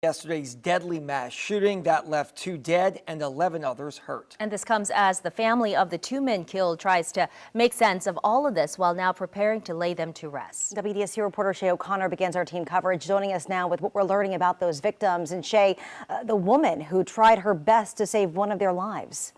Yesterday's deadly mass shooting that left 2 dead and 11 others hurt. And this comes as the family of the 2 men killed tries to make sense of all of this while now preparing to lay them to rest. WDSU reporter Shay O'Connor begins our team coverage, joining us now with what we're learning about those victims. And Shay, the woman who tried her best to save one of their lives.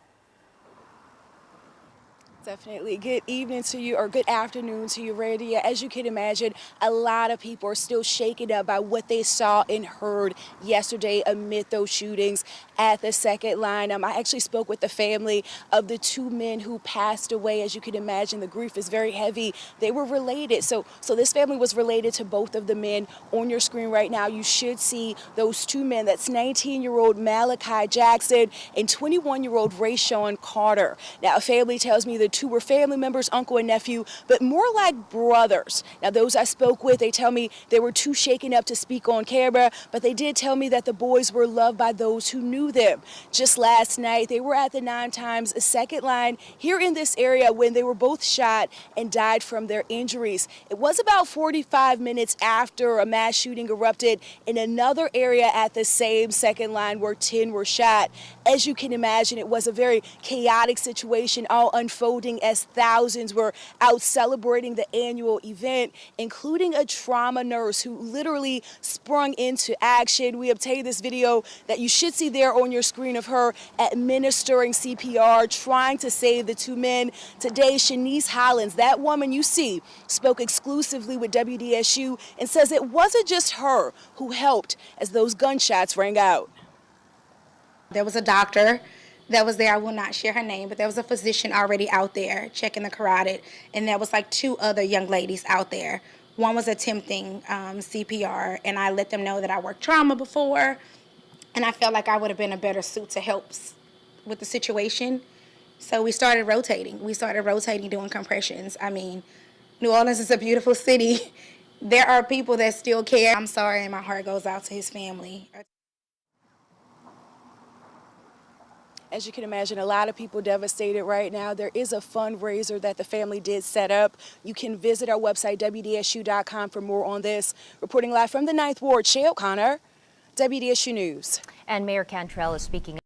Definitely. Good evening to you, or good afternoon to you, Randy. As you can imagine, a lot of people are still shaken up by what they saw and heard yesterday amid those shootings at the second line. I actually spoke with the family of the 2 men who passed away. As you can imagine, the grief is very heavy. They were related. So this family was related to both of the men. On your screen right now, you should see those 2 men. That's 19-year-old Malachi Jackson and 21-year-old Rayshawn Carter. Now, a family tells me the 2 were family members, uncle and nephew, but more like brothers. Now, those I spoke with, they tell me they were too shaken up to speak on camera, but they did tell me that the boys were loved by those who knew them. Just last night, they were at the 9 Times second line here in this area when they were both shot and died from their injuries. It was about 45 minutes after a mass shooting erupted in another area at the same second line where 10 were shot. As you can imagine, it was a very chaotic situation, all unfolding as thousands were out celebrating the annual event, including a trauma nurse who literally sprung into action. We obtained this video that you should see there on your screen of her administering CPR, trying to save the 2 men. Today, Shanice Hollins, that woman you see, spoke exclusively with WDSU and says it wasn't just her who helped as those gunshots rang out. There was a doctor that was there. I will not share her name, but there was a physician already out there checking the carotid, and there was like 2 other young ladies out there. One was attempting CPR, and I let them know that I worked trauma before, and I felt like I would have been a better suit to help with the situation. So we started rotating. Doing compressions. I mean, New Orleans is a beautiful city. There are people that still care. I'm sorry, and my heart goes out to his family. As you can imagine, a lot of people devastated right now. There is a fundraiser that the family did set up. You can visit our website, WDSU.com, for more on this. Reporting live from the 9th Ward, Shay O'Connor, WDSU News. And Mayor Cantrell is speaking